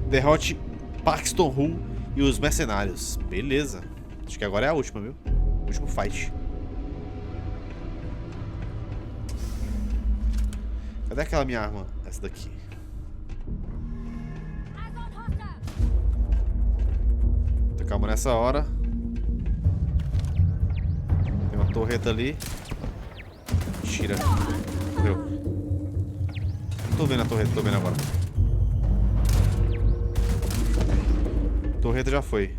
Derrote Paxton Hull e os mercenários. Beleza. Acho que agora é a última, viu? Último fight. Cadê aquela minha arma? Essa daqui. Calma nessa hora. Tem uma torreta ali. Tira. Morreu. Não tô vendo a torreta, tô vendo agora. Torreta já foi.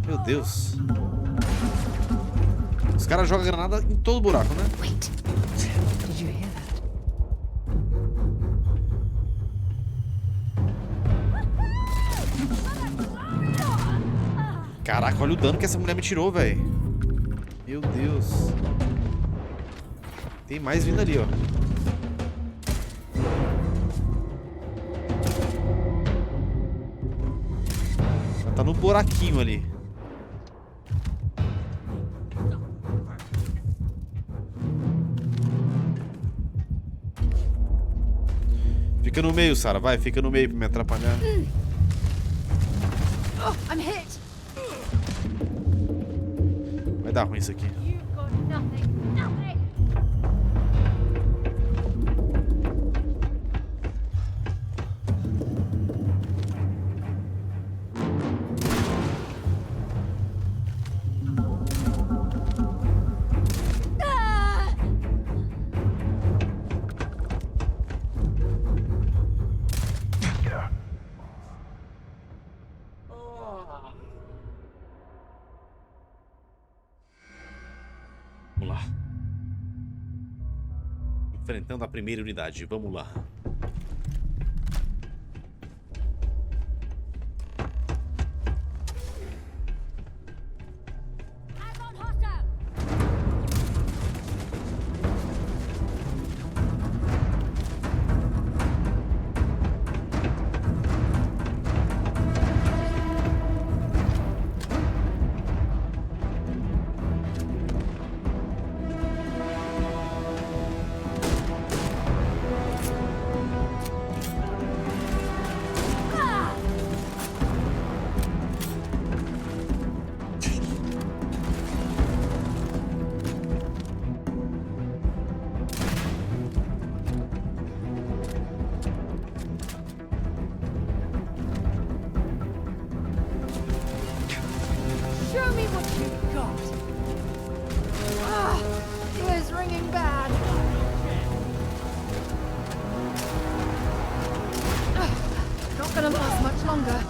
Meu Deus. Os caras jogam granada em todo buraco, né? Caraca, olha o dano que essa mulher me tirou, velho. Meu Deus. Tem mais vindo ali, ó. Ela tá no buraquinho ali. Fica no meio, Sarah. Vai, fica no meio pra me atrapalhar. Oh, I'm hit. Vai dar ruim isso aqui. Vamos lá. Enfrentando a primeira unidade. Vamos lá. Show me what you've got. Ah, ears ringing bad. Not gonna last much longer.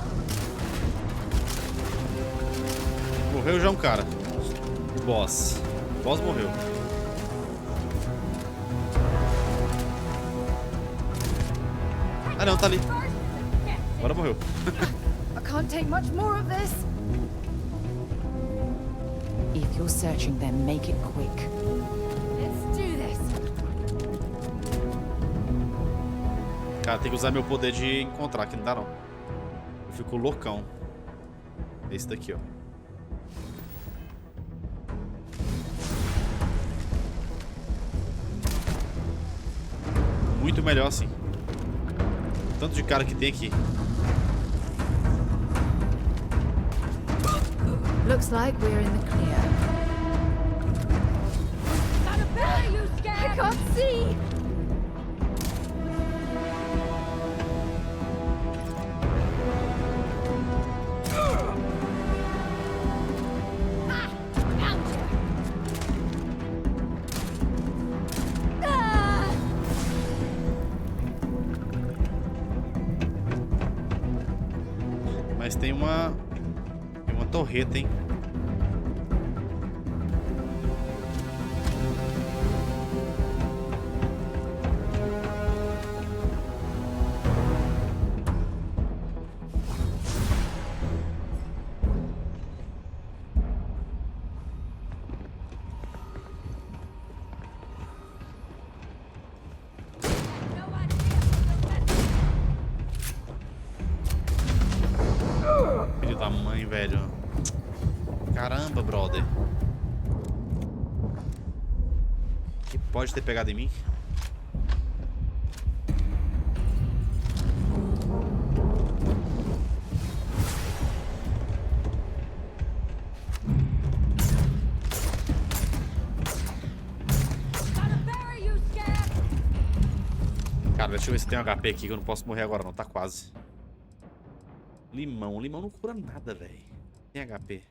Morreu já um cara. Boss. Boss morreu. Ah não, tá ali. Agora morreu. I can't take much more of this. If you're searching them, make it quick. Let's do this. Cara, tem que usar meu poder de encontrar, que não dá não. Eu fico loucão. Esse daqui, ó. Muito melhor assim. O tanto de cara que tem aqui. Looks like we're in the clear. I can't see. Mas tem uma torreta, hein? Filho da mãe, velho. pode ter pegado em mim. Cara, deixa eu ver se tem um HP aqui que eu não posso morrer agora não, tá quase. Limão, limão não cura nada, velho. Tem HP.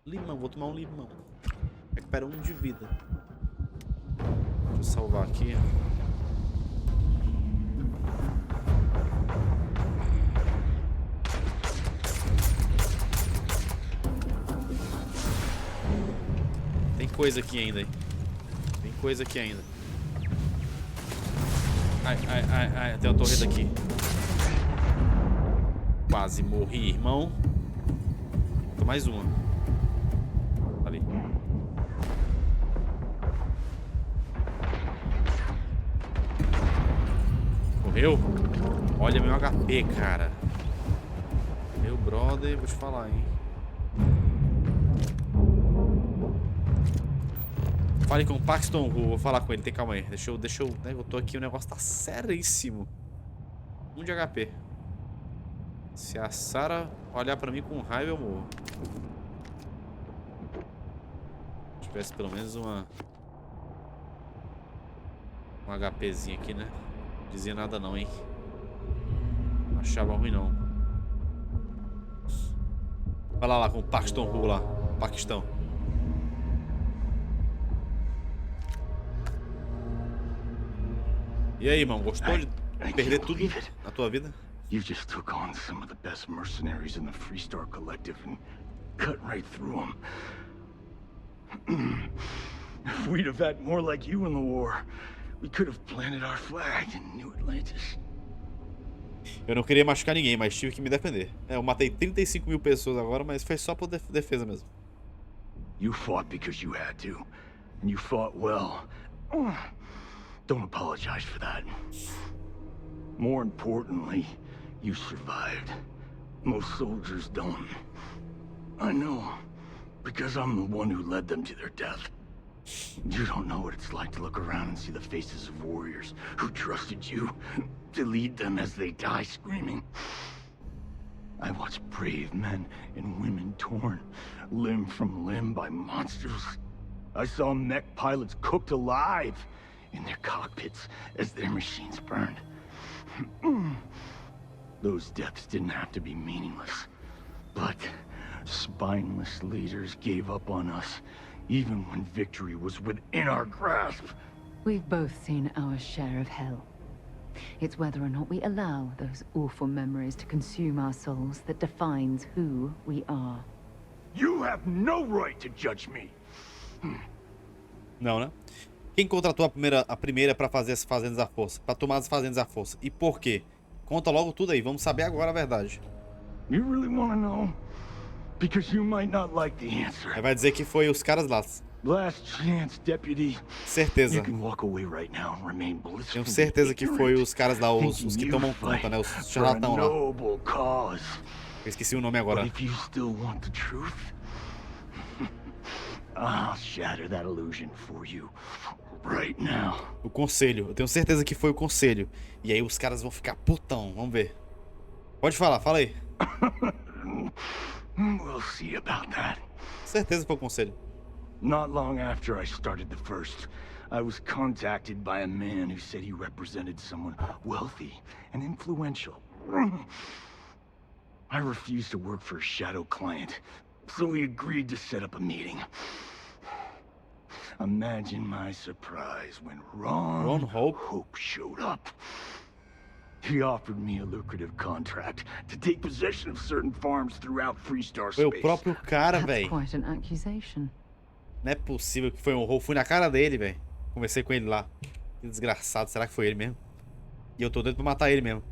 Limão, vou tomar um limão. Recupera 1 de vida. Deixa eu salvar aqui. Tem coisa aqui ainda, hein? Tem coisa aqui ainda. Ai, ai, ai, ai. Tem uma torreta aqui. Quase morri, irmão. Falta mais uma. Ali. Morreu? Olha meu HP, cara. Meu brother, vou te falar, hein. Fale com o Paxton, vou falar com ele, tem calma aí. Deixa eu, né, eu tô aqui, o negócio tá seríssimo. 1 de HP. Se a Sarah olhar pra mim com raiva, eu morro. Se tivesse pelo menos um HPzinho aqui, né? Não dizia nada não, hein? Não achava ruim não. Vai lá com o Paxton Ru lá. Paquistão. E aí, irmão, gostou de perder tudo na tua vida? You just took on some of the best mercenaries in the Freestar Collective and cut right through them. If we'd have had more like you in the war, we could have planted our flag in New Atlantis. Eu não queria machucar ninguém, mas tive que me defender. É, eu matei 35 mil pessoas agora, mas foi só por defesa mesmo. You fought because you had to, and you fought well. Don't apologize for that. More importantly, you survived. Most soldiers don't. I know, because I'm the one who led them to their death. You don't know what it's like to look around and see the faces of warriors who trusted you to lead them as they die screaming. I watched brave men and women torn limb from limb by monsters. I saw mech pilots cooked alive in their cockpits as their machines burned. Those deaths didn't have to be meaningless, but spineless leaders gave up on us, even when victory was within our grasp. We've both seen our share of hell. It's whether or not we allow those awful memories to consume our souls that defines who we are. You have no right to judge me. Não, né? Quem contratou a primeira pra fazer as fazendas à força? Pra tomar as fazendas à força? E por quê? Conta logo tudo aí, vamos saber agora a verdade. You really want to know? Because you might not like the answer. Aí vai dizer que foi os caras lá. Last chance, deputy. Certeza. You can walk away right now and remain blissfully Tenho certeza que foi os caras lá, os que tomam conta, né? Os charlatão lá. Noble cause. Eu esqueci o nome agora. But if you still want the truth, I'll shatter that illusion for you right now. O conselho, eu tenho certeza que foi o conselho. E aí os caras vão ficar putão, vamos ver. Pode falar, fala aí. We'll see about that. Certeza que foi o conselho. Not long after I started the first, I was contacted by a man who said he represented someone wealthy and influential. I refused to work for a shadow client, so he agreed to set up a meeting. Imagine my surprise when Ron Hope showed up. He offered me a lucrative contract to take possession of certain farms throughout Freestar Foi space. o próprio cara, velho. Quite an accusation. Não é possível que foi um roubo. Fui na cara dele, velho. Conversei com ele lá. Que desgraçado. Será que foi ele mesmo? E eu tô doido pra matar ele mesmo.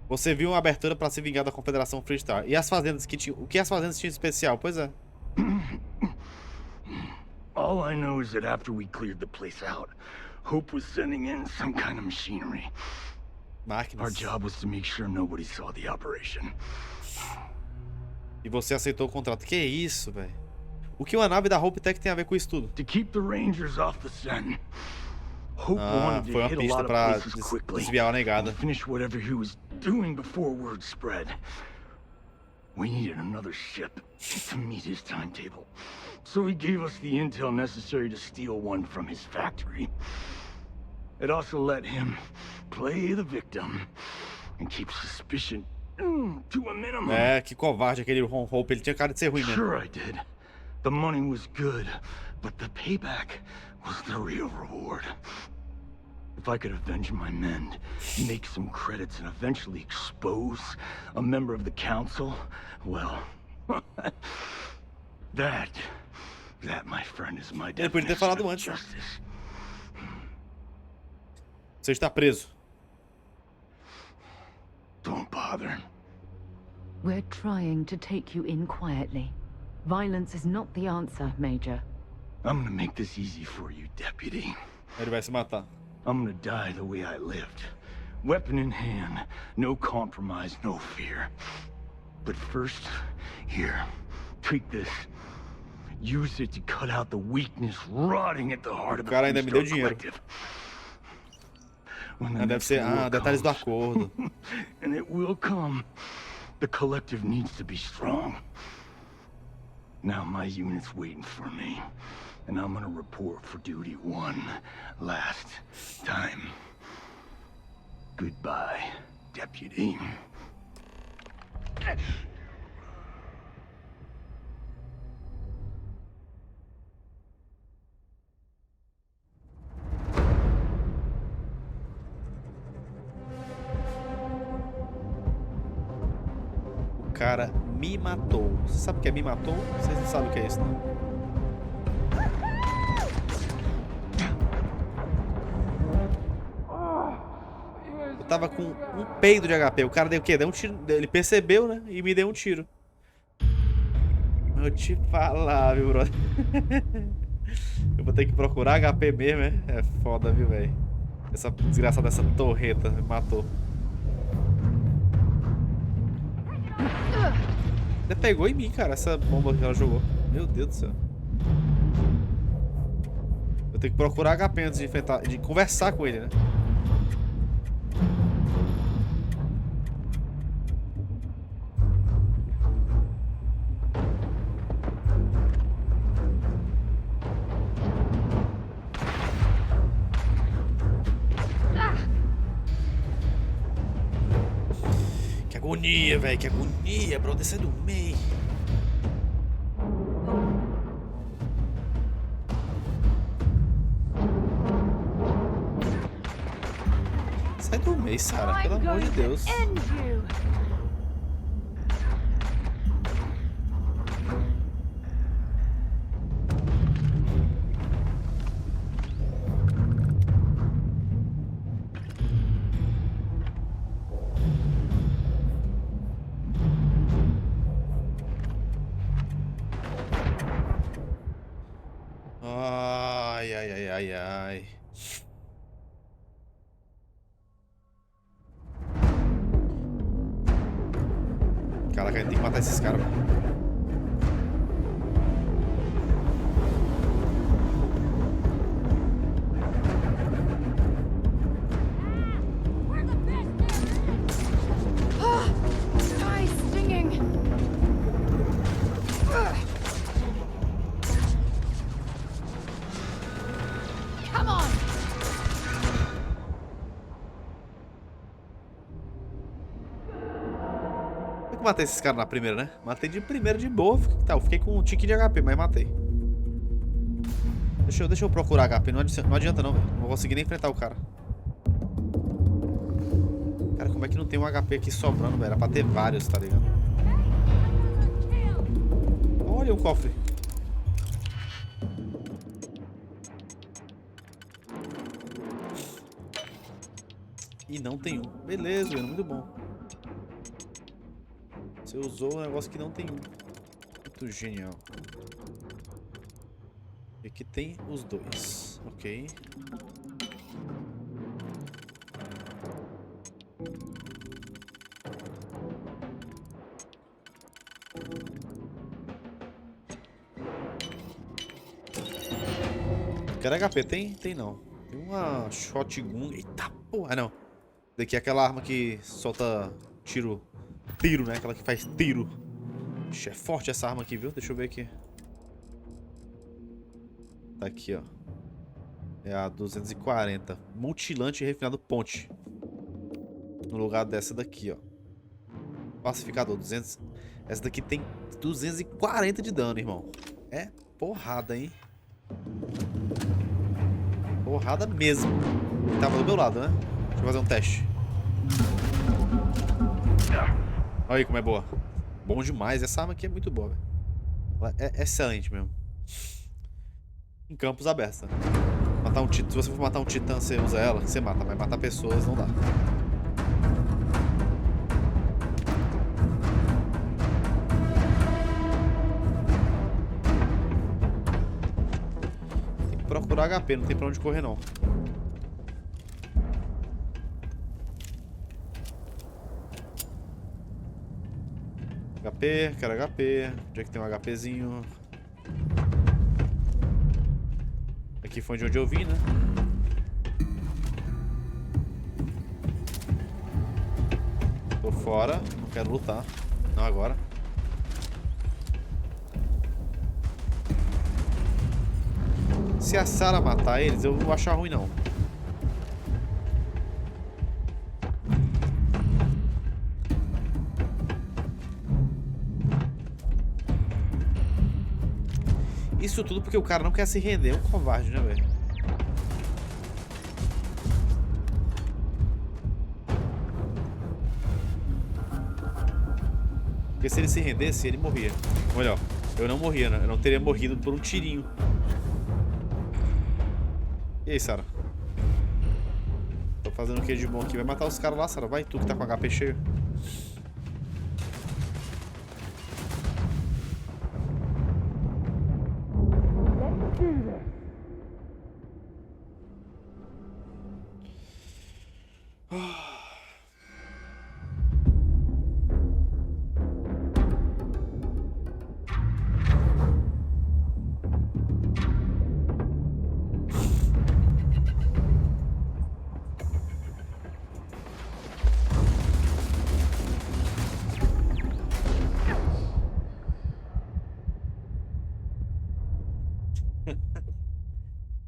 Você viu uma abertura pra se vingar da Confederação Freestar. E as fazendas que tinham... O que as fazendas tinham de especial? Pois é. All I know is that after we cleared the place out, Hope was sending in some kind of machinery. Máquinas. Our job was to make sure nobody saw the operation. E você aceitou o contrato. Que isso, velho? O que uma nave da Hope Tech tem a ver com isso tudo? To keep the Rangers off the scent. Hope Ah, wanted foi to uma hit a pista lot of pra places quickly desviar a and negada. finish whatever he was doing before word spread. We needed another ship to meet his timetable, so he gave us the intel necessary to steal one from his factory. It also let him play the victim and keep suspicion to a minimum. É, que covarde aquele Hope. Ele tinha cara de ser ruim mesmo. Sure I did. The money was good, but the payback was the real reward. If I could avenge my men, make some credits, and eventually expose a member of the council, well, that, my friend, is my Ele podia ter falado definition of antes. justice. Você está preso. Don't bother. We're trying to take you in quietly. Violence is not the answer, Major. I'm gonna make this easy for you, Deputy. Ele vai se matar. I'm gonna die the way I lived. Weapon in hand, no compromise, no fear. But first, here, take this. Use it to cut out the weakness rotting at the heart of the cara ainda me deu Freestone dinheiro. Collective. When the Ah, deve next ser. war Ah, detalhes do comes, acordo. and it will come, the collective needs to be strong. Now my unit's waiting for me, and I'm gonna report for duty one last time. Goodbye, Deputy. O cara me matou. Você sabe o que é me matou? Vocês não sabem o que é isso, não. Eu tava com um peido de HP. O cara deu o quê? Deu um tiro. Ele percebeu, né? E me deu um tiro. Eu te falar, viu, brother? Eu vou ter que procurar HP mesmo, é? É foda, viu, velho? Essa desgraçada dessa torreta me matou. Ele pegou em mim, cara, essa bomba que ela jogou. Meu Deus do céu. Eu tenho que procurar HP antes de enfrentar, de conversar com ele, né? Que agonia, velho, que agonia, brother, sai do meio. Sai do meio, Sarah, pelo amor de Deus. End you. Ai, ai, ai, ai, ai. Caraca, a gente tem que matar esses caras, mano. Die stinging. Come on. Eu matei esses caras na primeira, né? Matei de primeira de boa. Tá, eu fiquei com um tique de HP, mas matei. Deixa eu procurar HP. Não adianta não, velho. Não vou conseguir nem enfrentar o cara. Cara, como é que não tem um HP aqui sobrando, velho? Era pra ter vários, tá ligado? Olha o cofre. E não tem um. Beleza, velho. Muito bom. Você usou um negócio que não tem um. Muito genial. E aqui tem os dois. Ok. Quero HP? Tem? Tem não. Tem uma shotgun. Eita porra, não. Daqui é aquela arma que solta tiro, né? Aquela que faz tiro. Ixi, é forte essa arma aqui, viu? Deixa eu ver aqui. Tá aqui, ó. É a 240. Mutilante refinado ponte. No lugar dessa daqui, ó. Pacificador, 200. Essa daqui tem 240 de dano, irmão. É porrada, hein? Porrada mesmo. Ele tava do meu lado, né? Deixa eu fazer um teste. Olha aí como é boa. Bom demais. Essa arma aqui é muito boa, velho. Ela é excelente mesmo. Em campos abertos, né? Matar um titã. Se você for matar um titã, você usa ela, você mata. Mas matar pessoas não dá. Tem que procurar HP, não tem pra onde correr não. HP, quero HP. Onde é que tem um HPzinho? Aqui foi de onde eu vim, né? Tô fora, não quero lutar. Não agora. Se a Sarah matar eles, eu não vou achar ruim não. Isso tudo porque o cara não quer se render. É um covarde, né, velho? Porque se ele se rendesse, ele morria. Ou melhor, eu não morria, né? Eu não teria morrido por um tirinho. E aí, Sarah? Tô fazendo o que de bom aqui? Vai matar os caras lá, Sarah? Vai, tu que tá com HP cheio.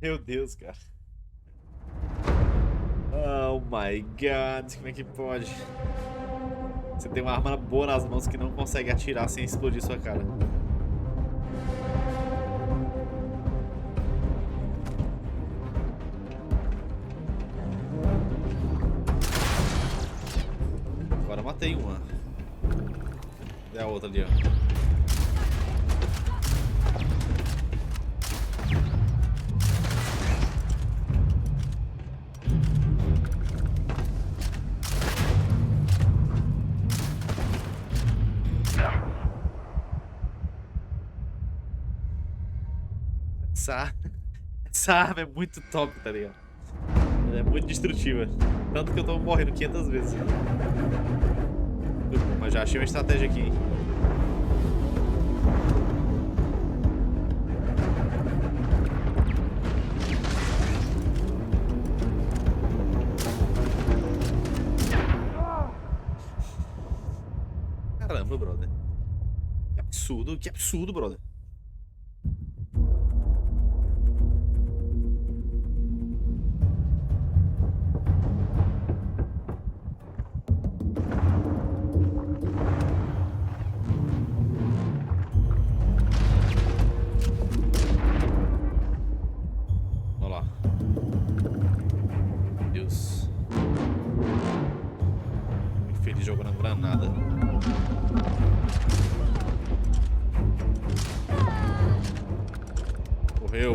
Meu Deus, cara. Oh my god, como é que pode? Você tem uma arma boa nas mãos que não consegue atirar sem explodir sua cara. Agora matei uma. Cadê a outra ali, ó? Essa arma é muito top, tá ligado? Ela é muito destrutiva. Tanto que eu tô morrendo 500 vezes. Mas já achei uma estratégia aqui, hein? Caramba, brother. Que absurdo, brother. Jogando granada.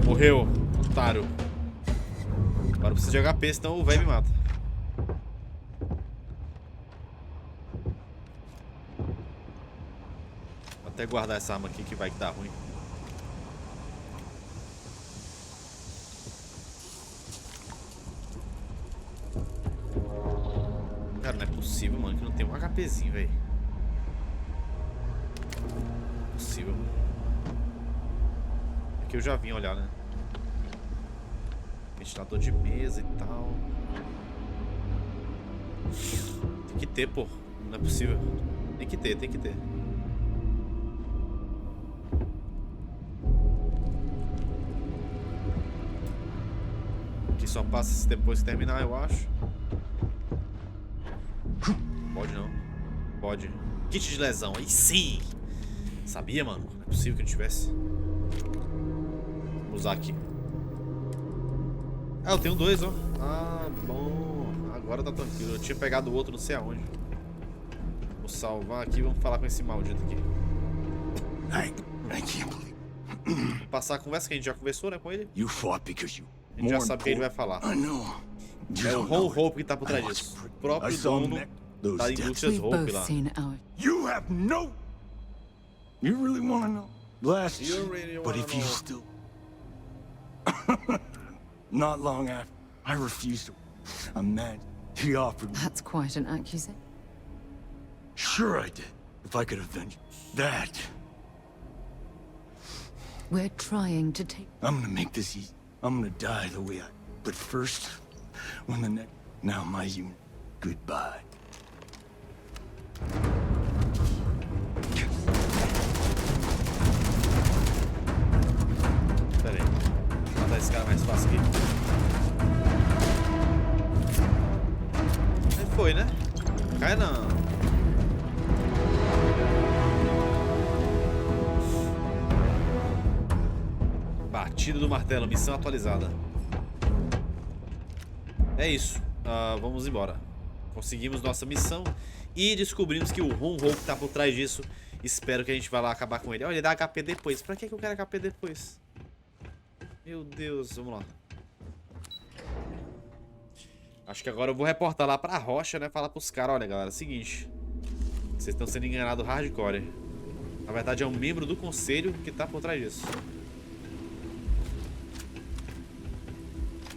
Morreu, otário. Agora eu preciso de HP, senão o velho me mata. Vou até guardar essa arma aqui que vai que dá ruim. Cara, não é possível, mano, que não tem um HPzinho, velho. Não é possível, mano. Aqui eu já vim olhar, né? Ventilador de mesa e tal. Tem que ter, pô. Não é possível. Tem que ter, tem que ter. Aqui só passa depois que terminar, eu acho. Pode não. Pode. Kit de lesão. Aí sim! Sabia, mano? Não é possível que não tivesse. Vou usar aqui. Ah, eu tenho 2, ó. Ah, bom. Agora tá tranquilo. Eu tinha pegado o outro não sei aonde. Vou salvar aqui e vamos falar com esse maldito aqui. I can't believe. Vou passar a conversa que a gente já conversou, né, com ele. You fought because you. A gente já sabe o que ele vai falar. I know. É o Ron Hope que tá por trás disso. O próprio dono da indústria We've Hope both lá. seen our... You have no. You really want to know? Blast You you. really But wanna if you know. still. Not long after, I refused to. I'm mad. He offered me. That's quite an accusation. Sure, I did. If I could avenge that, We're trying to take... I'm gonna make this easy. I'm gonna die the way I. But first, when the next. Now, my unit. Goodbye. Pera aí. Vou matar esse cara mais fácil aqui. Aí foi, né? Cai não. Batida do martelo, missão atualizada. É isso. Vamos embora. Conseguimos nossa missão e descobrimos que o Ron Hope tá por trás disso. Espero que a gente vá lá acabar com ele. Olha, ele dá HP depois. Pra que eu quero HP depois? Meu Deus, vamos lá. Acho que agora eu vou reportar lá pra rocha, né? Falar pros caras, olha galera, é o seguinte. Vocês estão sendo enganados hardcore. Na verdade é um membro do conselho que tá por trás disso.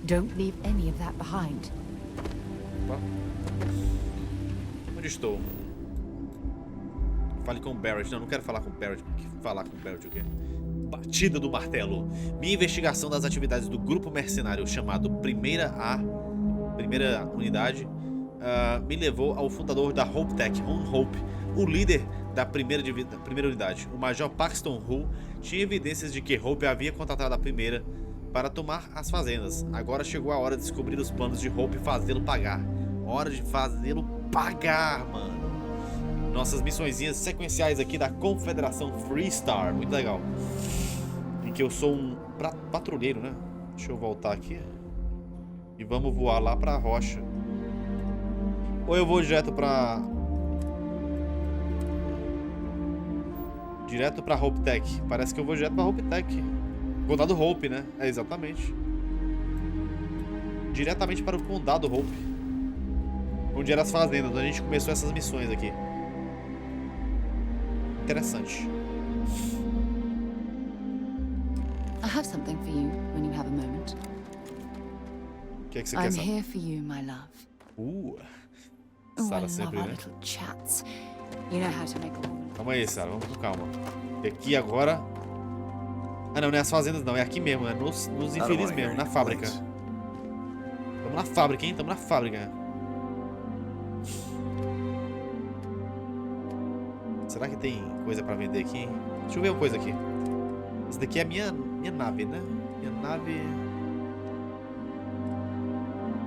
Don't leave any of that behind. Opa. Onde estou? Fale com o Barrett. Não, não quero falar com o Barrett. Falar com o Barrett o quê? Batida do martelo. Minha investigação das atividades do grupo mercenário chamado Primeira Unidade me levou ao fundador da Hope Tech, Ron Hope, o líder da primeira unidade. O Major Paxton Hull tinha evidências de que Hope havia contratado a primeira para tomar as fazendas. Agora chegou a hora de descobrir os planos de Hope e fazê-lo pagar. Hora de fazê-lo pagar, mano. Nossas missõezinhas sequenciais aqui da Confederação Freestar. Muito legal. Em que eu sou um patrulheiro, né? Deixa eu voltar aqui. E vamos voar lá pra rocha. Ou eu vou direto pra... Direto pra Hope Tech. Parece que eu vou direto pra Hope Tech. Condado Hope, né? É, exatamente. Diretamente para o Condado Hope. Onde eram as fazendas, onde a gente começou essas missões aqui. Interessante. I have something for you when you have a moment. O que é que você quer I'm saber? here for you, my love. Oh, I Sara love sempre, our né? little chats. You know how to make a woman. Calma aí, Sara, vamos com calma. E aqui agora... Ah, não é as fazendas não, é aqui mesmo, é nos infelizes mesmo, na fábrica. Tamo na fábrica, hein? Tamo na fábrica. Será que tem coisa pra vender aqui? Deixa eu ver uma coisa aqui. Essa daqui é a minha nave, né? Minha nave...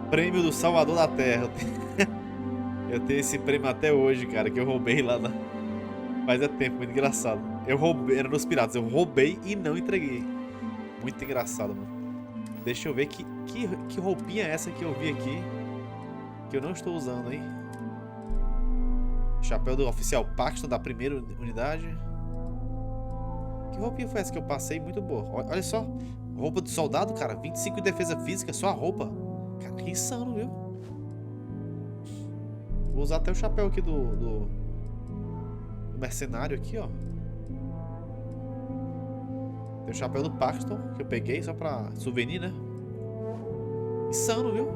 Prêmio do Salvador da Terra. Eu tenho esse prêmio até hoje, cara, que eu roubei lá na... Faz tempo, muito engraçado. Eu roubei, era dos piratas, eu roubei e não entreguei. Muito engraçado, mano. Deixa eu ver que roupinha é essa que eu vi aqui. Que eu não estou usando, hein? Chapéu do oficial Paxton da primeira unidade. Que roupinha foi essa que eu passei? Muito boa. Olha só. Roupa de soldado, cara. 25 em defesa física, só a roupa. Cara, que insano, viu? Vou usar até o chapéu aqui do mercenário aqui, ó. Tem o chapéu do Paxton que eu peguei só pra souvenir, né? Insano, viu?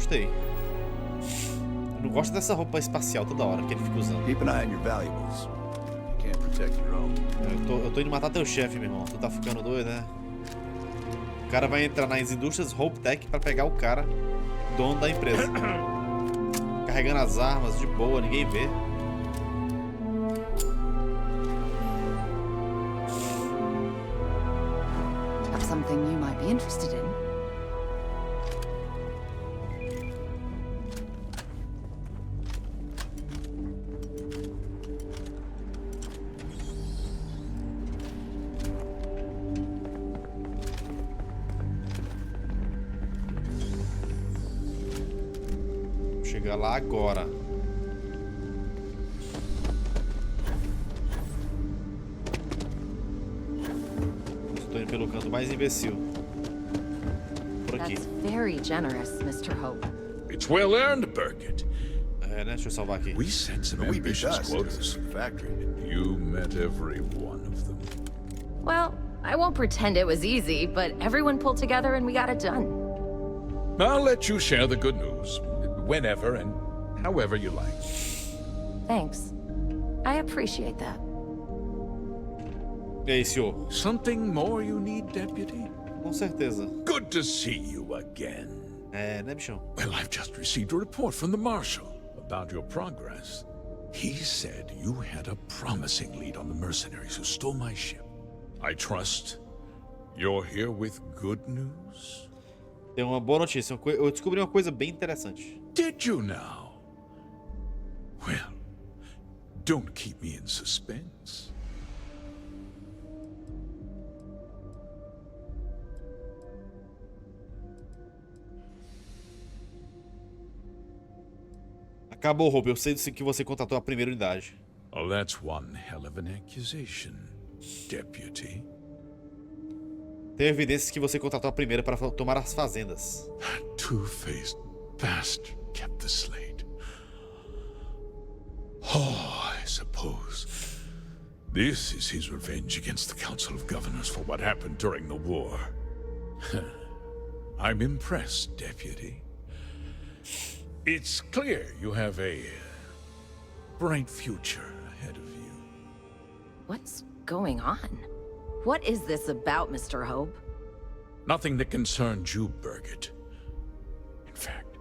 Gostei. Eu não gosto dessa roupa espacial toda hora que ele fica usando. Keep an eye on your valuables. You can't protect your own. Eu tô indo matar teu chefe, meu irmão. Tu tá ficando doido, né? O cara vai entrar nas indústrias Hope Tech pra pegar o cara, dono da empresa. Carregando as armas de boa, ninguém vê. That's something you might be interested in. Chegar lá agora. Estou indo pelo canto mais imbecil. Por aqui. That's very generous, Mr. Hope. It's well earned, Birgit. É, né? Deixa eu salvar aqui. We set some We beat ambitious us quotas. to the factory. You met every one of them. Well, I won't pretend it was easy, but everyone pulled together and we got it done. I'll let you share the good news whenever and however you like. Thanks. I appreciate that. E aí, senhor? Something more you need, Deputy? Com certeza. Good to see you again. É, né, bichão? Well, I've just received a report from the Marshal about your progress. He said you had a promising lead on the mercenaries who stole my ship. I trust you're here with good news? Tem uma boa notícia. Eu descobri uma coisa bem interessante. Did you now? Well, don't keep me in suspense. Acabou, Rob. Eu sei que você contratou a primeira unidade. Oh, that's one hell of an accusation, Deputy. Tem evidências que você contratou a primeira para tomar as fazendas. That two-faced bastard kept the slate. Oh, I suppose this is his revenge against the Council of Governors for what happened during the war. I'm impressed, Deputy. It's clear you have a bright future ahead of you. What's going on? What is this about, Mr. Hope? Nothing that concerns you, Birgit. In fact,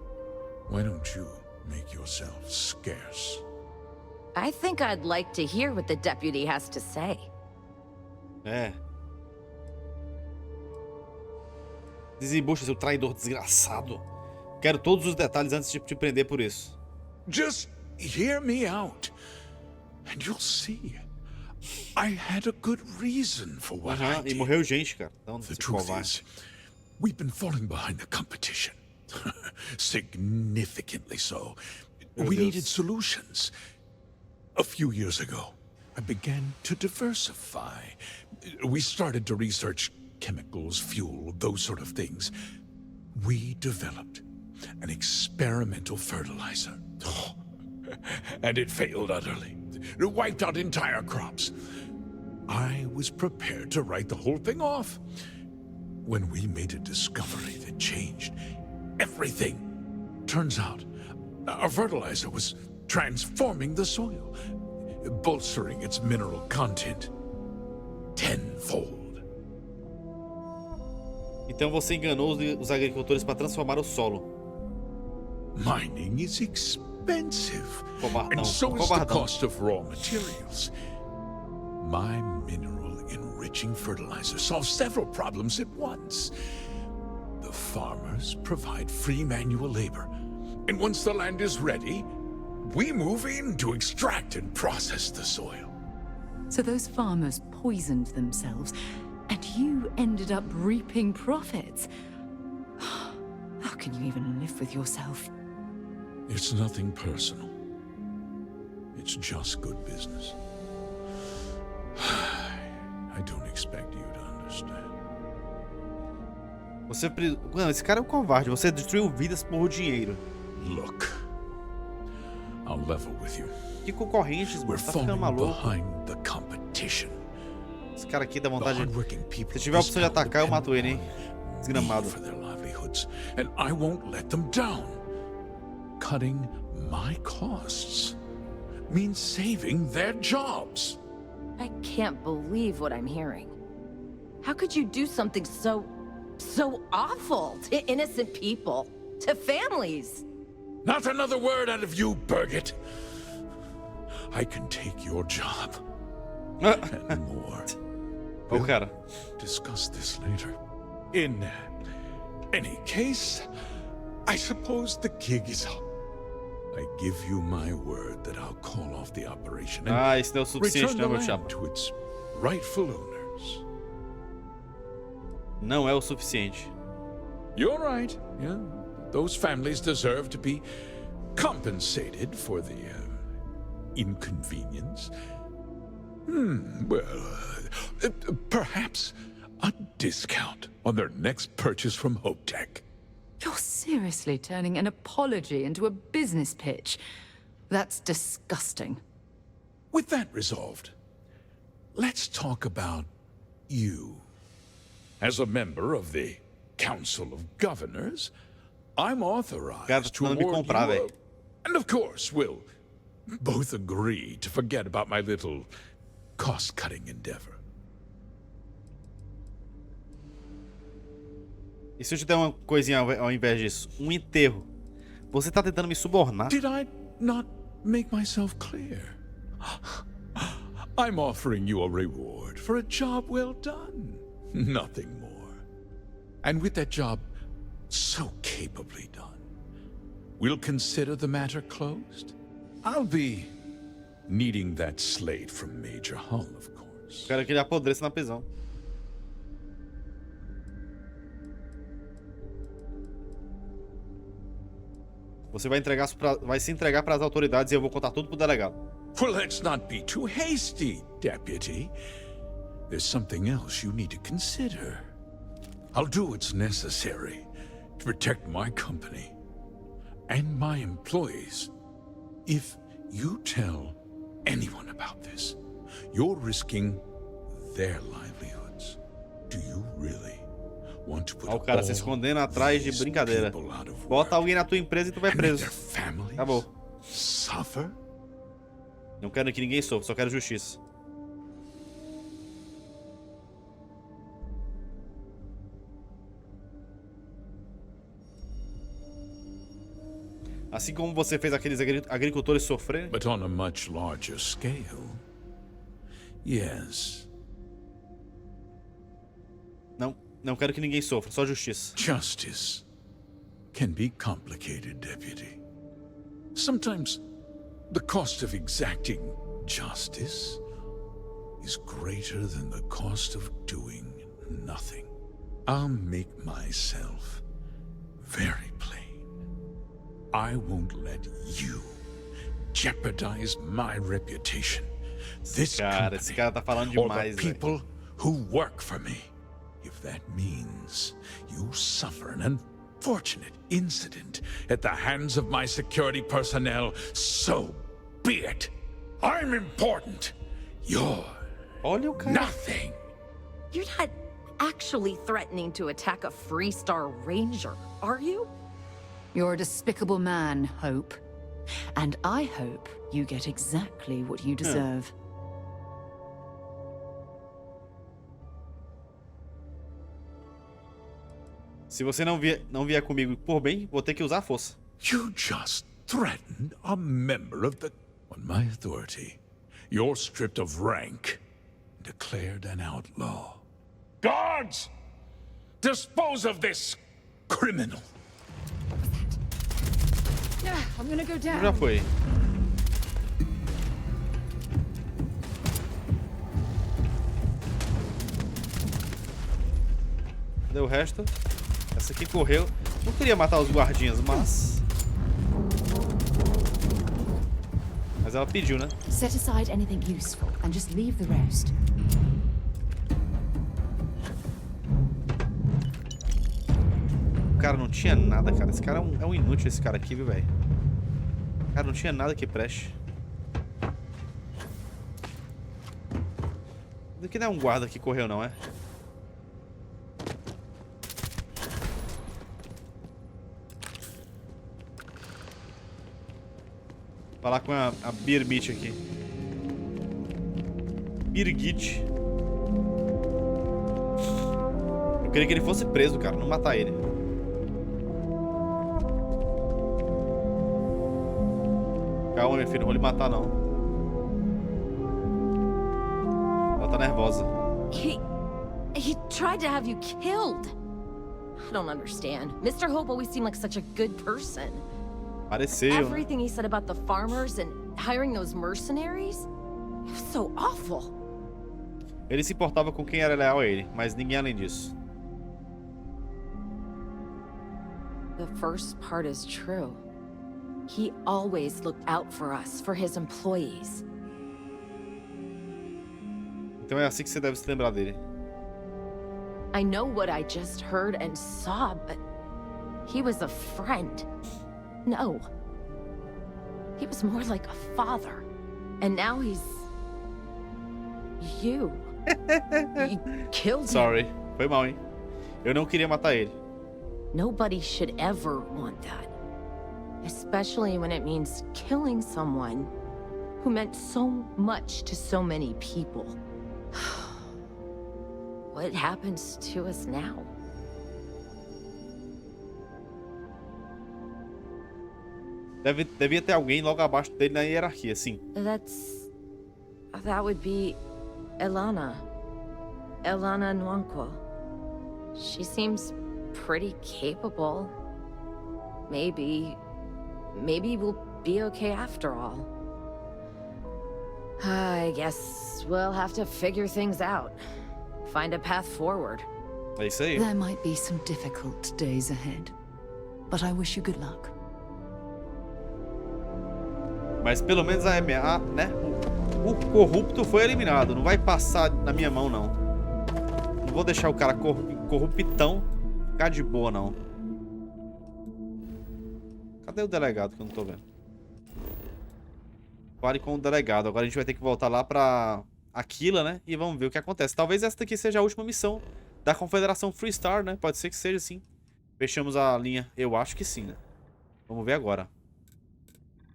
why don't you make yourself scarce? I think I'd like to hear what the deputy has to say. É. Desembucha, seu traidor desgraçado. Quero todos os detalhes antes de te prender por isso. Just hear me out, and you'll see. I had a good reason for what I E did. morreu gente, cara. Então, The se truth covarde. is, we've been falling behind the competition. Significantly so. We Deus. needed solutions. A few years ago, I began to diversify. We started to research chemicals, fuel, those sort of things. We developed an experimental fertilizer. And it failed utterly. It wiped out entire crops. I was prepared to write the whole thing off when we made a discovery that changed everything. Turns out, our fertilizer was transforming the soil, bolstering its mineral content tenfold. Então você enganou os agricultores para transformar o solo. Mining is expensive, Cobardão, and so is the cobardão. cost of raw materials. My mineral-enriching fertilizer solves several problems at once. The farmers provide free manual labor, and once the land is ready, we move in to extract and process the soil. So those farmers poisoned themselves, and you ended up reaping profits. How can you even live with yourself? It's nothing personal. It's just good business. I don't expect you to understand. Você... Não, esse cara é um covarde. Você destruiu vidas por dinheiro. Look, I'll level with you. Que concorrentes, mano. We're Tá ficando falling maluco. behind the competition. Esse cara aqui dá The vontade de... hardworking people Se tiver a opção de atacar, eu mato ele, hein? depend on me Desgramado. for their livelihoods, and I won't let them down. cutting my costs means saving their jobs. I can't believe what I'm hearing. How could you do something so awful to innocent people, to families? Not another word out of you, Birgit. I can take your job. And more. Oh, cara. Discuss this later. In any case, I suppose the gig is up. I give you my word that I'll call off the operation and Isso não é o suficiente, return né, the meu land chapa? to its rightful owners. Não é o suficiente. You're right. Yeah, those families deserve to be compensated for the inconvenience. Well, perhaps a discount on their next purchase from Hope Tech. You're seriously turning an apology into a business pitch. That's disgusting. With that resolved, let's talk about you. As a member of the Council of Governors, I'm authorized to me award comprar, you velho. and of course, we'll both agree to forget about my little cost-cutting endeavor. E se eu te der uma coisinha ao invés disso? Um enterro. Você tá tentando me subornar? Did I not make myself clear? I'm offering you a reward for a job well done. Nothing more. And with that job so capably done, we'll consider the matter closed. I'll be needing that slate from Major Hull, of course. Quero que ele apodreça na prisão. Você vai se entregar para as autoridades e eu vou contar tudo pro delegado. Well, let's not be too hasty, Deputy. There's something else you need to consider. I'll do what's necessary to protect my company and my employees. If you tell anyone about this, you're risking their livelihoods. Do you really want to put Ó, o cara se escondendo atrás de brincadeira. Bota alguém na tua empresa e tu vai preso. Acabou. Suffer? Não quero que ninguém sofra, só quero justiça. Assim como você fez aqueles agricultores sofrerem. But on a much larger scale. Yes. Não quero que ninguém sofra, só justiça. Justice can be complicated, Deputy. Sometimes the cost of exacting justice is greater than the cost of doing nothing. I'll make myself very plain. I won't let you jeopardize my reputation. This Esse cara tá falando or demais, the people who work for me. If that means you suffer an unfortunate incident at the hands of my security personnel, so be it. I'm important. You're Olha o cara. nothing. You're not actually threatening to attack a Freestar Ranger, are you? You're a despicable man, Hope. And I hope you get exactly what you deserve. Se você não vier comigo por bem, vou ter que usar a força. You just threatened a member of the... On my authority, you're stripped of rank, declared an outlaw. Guards! Dispose of this criminal. I'm gonna go down. Já foi. Cadê o resto? Essa aqui correu. Não queria matar os guardinhas, mas ela pediu, né? Set aside anything useful and just leave the rest. O cara não tinha nada, cara. Esse cara é um inútil, esse cara aqui, viu, velho? Cara, não tinha nada que preste. Isso aqui não é um guarda que correu, não, é? Falar com a Birgit aqui. Birgit. Eu queria que ele fosse preso, cara, não matar ele. Calma, meu filho, não vou lhe matar, não. Ela tá nervosa. He tried to have you killed. I don't understand. Mr. Hope always seemed like such a good person. Pareceu. Everything he said about the farmers and hiring those mercenaries, it was so awful. Ele se importava com quem era leal a ele, mas ninguém além disso. The first part is true. He always looked out for us, for his employees. Então é assim que você deve se lembrar dele. I know what I just heard and saw, but he was a friend. No. He was more like a father. And now he's... You. You killed him. Sorry. Foi mal, hein? Eu não queria matar ele. Nobody should ever want that. Especially when it means killing someone who meant so much to so many people. What happens to us now? Devia ter alguém logo abaixo dele na hierarquia, sim. That would be Elana. Elana Nwankwo. She seems pretty capable. Maybe we'll be okay after all. I guess we'll have to figure things out. Find a path forward. É isso aí. There might be some difficult days ahead, but I wish you good luck. Mas pelo menos a MA, né? O corrupto foi eliminado. Não vai passar na minha mão, não. Não vou deixar o cara corruptão ficar de boa, não. Cadê o delegado que eu não tô vendo? Fale com o delegado. Agora a gente vai ter que voltar lá pra Aquila, né? E vamos ver o que acontece. Talvez essa daqui seja a última missão da Confederação Freestar, né? Pode ser que seja assim. Fechamos a linha. Eu acho que sim, né? Vamos ver agora.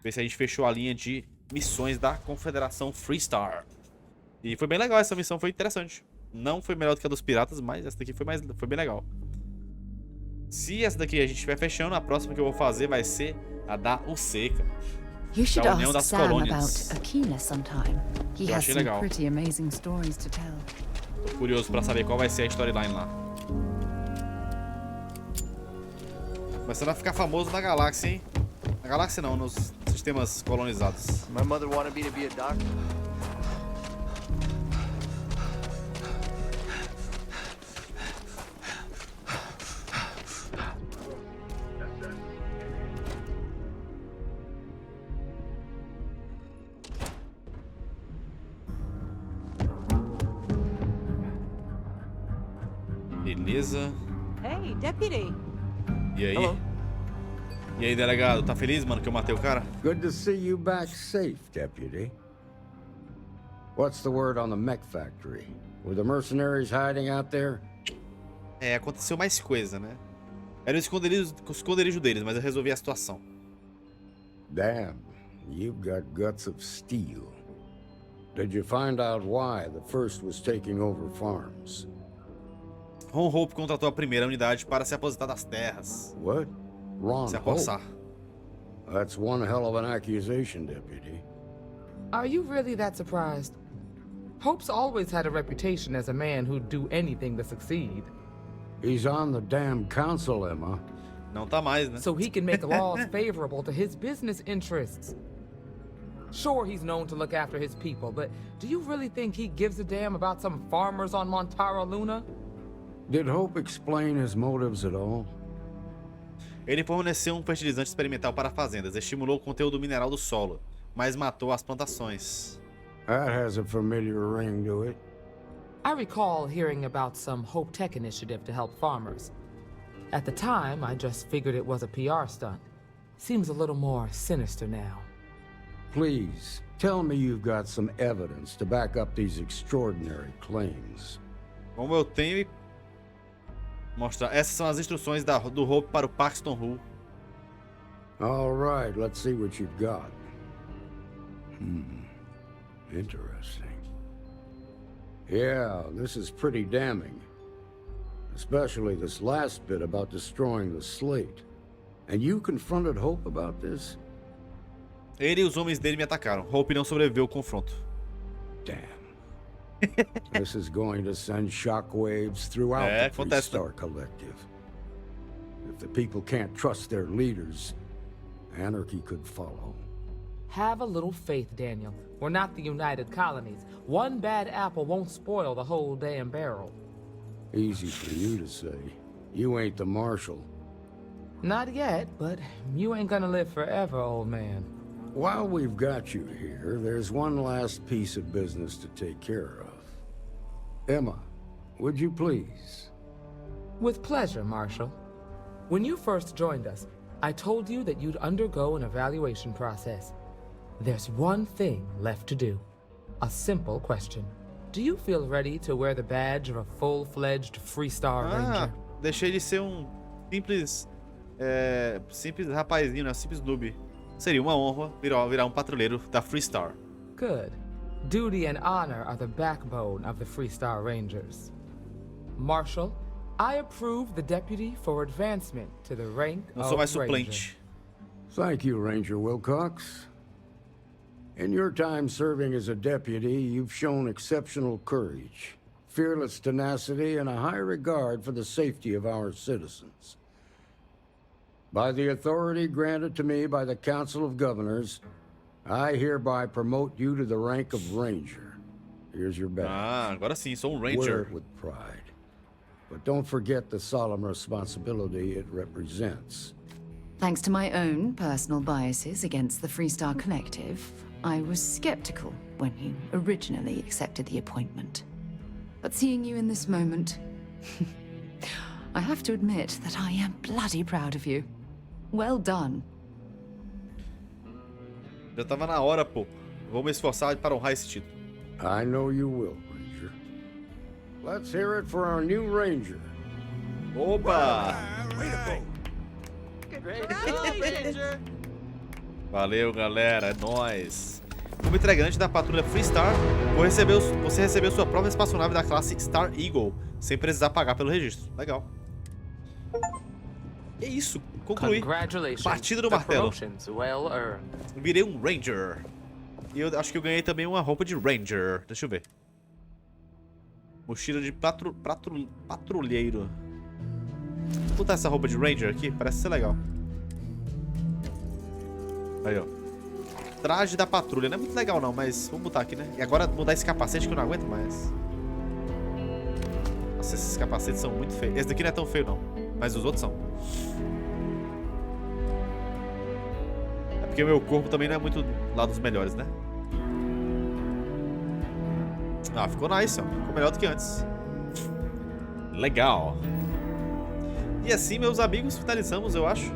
Ver se a gente fechou a linha de missões da Confederação Freestar. E foi bem legal essa missão, foi interessante. Não foi melhor do que a dos piratas, mas essa daqui foi bem legal. Se essa daqui a gente estiver fechando, a próxima que eu vou fazer vai ser a da Única. You should Da União ask das Sam Colônias. about Aquila sometime. He Eu has achei some legal. pretty amazing stories to tell. Tô curioso pra saber qual vai ser a storyline lá. Começando a ficar famoso na galáxia, hein? Na galáxia não, nos sistemas colonizados. My mother wanted me to be a doctor. Beleza. Hey, deputy. E aí? Hello. E aí, delegado? Tá feliz, mano, que eu matei o cara? Good to see you back safe, Deputy. What's the word on the mech factory? Were the mercenaries hiding out there? É, aconteceu mais coisa, né? Era o esconderijo deles, mas eu resolvi a situação. Damn, you've got guts of steel. Did you find out why the first was taking over farms? Ron Hope contratou a primeira unidade para se aposentar das terras. What? Ron Se Hope? apossar. That's one hell of an accusation, Deputy. Are you really that surprised? Hope's always had a reputation as a man who'd do anything to succeed. He's on the damn council, Emma. Não tá mais, né? So he can make laws favorable to his business interests. Sure, he's known to look after his people, but do you really think he gives a damn about some farmers on Montara Luna? Did Hope explain his motives at all? Ele forneceu um fertilizante experimental para fazendas, estimulou o conteúdo mineral do solo, mas matou as plantações. That has a familiar ring to it. I recall hearing about some Hope Tech initiative to help farmers. At the time, I just figured it was a PR stunt. Seems a little more sinister now. Please, tell me you've got some evidence to back up these extraordinary claims. Como eu tenho e mostrar. Essas são as instruções do Hope para o Paxton Hull. All right, let's see what you've got. Interesting. Yeah, this is pretty damning. Especially this last bit about destroying the slate. And you confronted Hope about this? Ele e os homens dele me atacaram. Hope não sobreviveu ao confronto. Damn. This is going to send shockwaves throughout the Freestar Collective. If the people can't trust their leaders, anarchy could follow. Have a little faith, Daniel. We're not the United Colonies. One bad apple won't spoil the whole damn barrel. Easy for you to say. You ain't the marshal. Not yet, but you ain't gonna live forever, old man. While we've got you here, there's one last piece of business to take care of. Emma, would you please? With pleasure, Marshal. When you first joined us, I told you that you'd undergo an evaluation process. There's one thing left to do. A simple question. Do you feel ready to wear the badge of a full-fledged Freestar Ranger? Deixei de ser simples simples rapazinho, né? Simples noob. Seria uma honra virar patrulheiro da Freestar. Good. Duty and honor are the backbone of the Freestar Rangers. Marshal, I approve the deputy for advancement to the rank Não sou mais of suplente. Ranger. Thank you, Ranger Wilcox. In your time serving as a deputy, you've shown exceptional courage, fearless tenacity, and a high regard for the safety of our citizens. By the authority granted to me by the Council of Governors, I hereby promote you to the rank of Ranger. Here's your badge. Agora sim, sou Ranger. Wear it with pride. But don't forget the solemn responsibility it represents. Thanks to my own personal biases against the Freestar Collective, I was skeptical when you originally accepted the appointment. But seeing you in this moment, I have to admit that I am bloody proud of you. Well done. Já tava na hora, pô. Vou me esforçar para honrar esse título. I know you will, Ranger. Let's hear it for our new Ranger. Opa! Valeu, galera. É nóis. Como integrante da patrulha Freestar, você recebeu sua própria espaçonave da classe Star Eagle, sem precisar pagar pelo registro. Legal. É isso. Concluí. Partida do martelo. Virei um Ranger. E eu acho que eu ganhei também uma roupa de Ranger. Deixa eu ver. Mochila de patrulheiro. Vou botar essa roupa de Ranger aqui. Parece ser legal. Aí, ó. Traje da patrulha. Não é muito legal não, mas vamos botar aqui, né? E agora mudar esse capacete que eu não aguento mais. Nossa, esses capacetes são muito feios. Esse daqui não é tão feio não. Mas os outros são. É porque o meu corpo também não é muito lá dos melhores, né? Ah, ficou nice, ó. Ficou melhor do que antes. Legal. E assim, meus amigos, finalizamos, eu acho,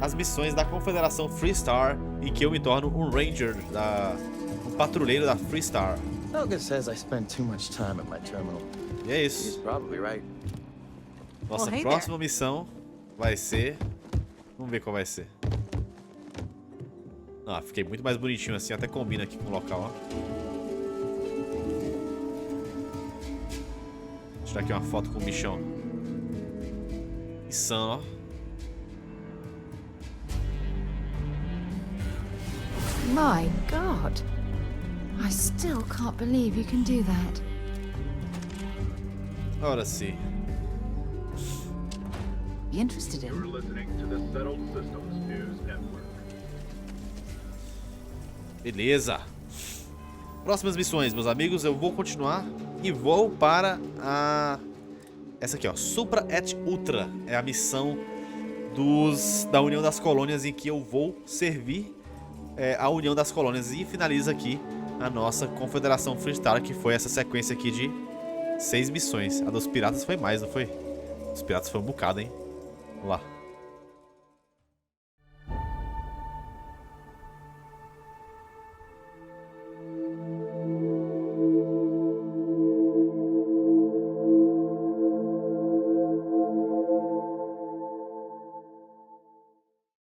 as missões da Confederação Freestar, em que eu me torno um Ranger, um patrulheiro da Freestar. E é isso. Nossa próxima missão vai ser... Vamos ver qual vai ser. Ah, fiquei muito mais bonitinho assim, até combina aqui com o local, ó. Vou tirar aqui uma foto com o bichão. Insano, ó. My God. I still can't believe you can do that. Ora sim. Be interested in. You're listening to the Settled Systems News Network. Beleza. Próximas missões, meus amigos, eu vou continuar e vou para a... Essa aqui, ó, Supra et Ultra. É a missão da União das Colônias, em que eu vou servir a União das Colônias. E finaliza aqui a nossa Confederação Freestar, que foi essa sequência aqui de 6 missões. A dos piratas foi mais, não foi? Os piratas foi um bocado, hein? Vamos lá.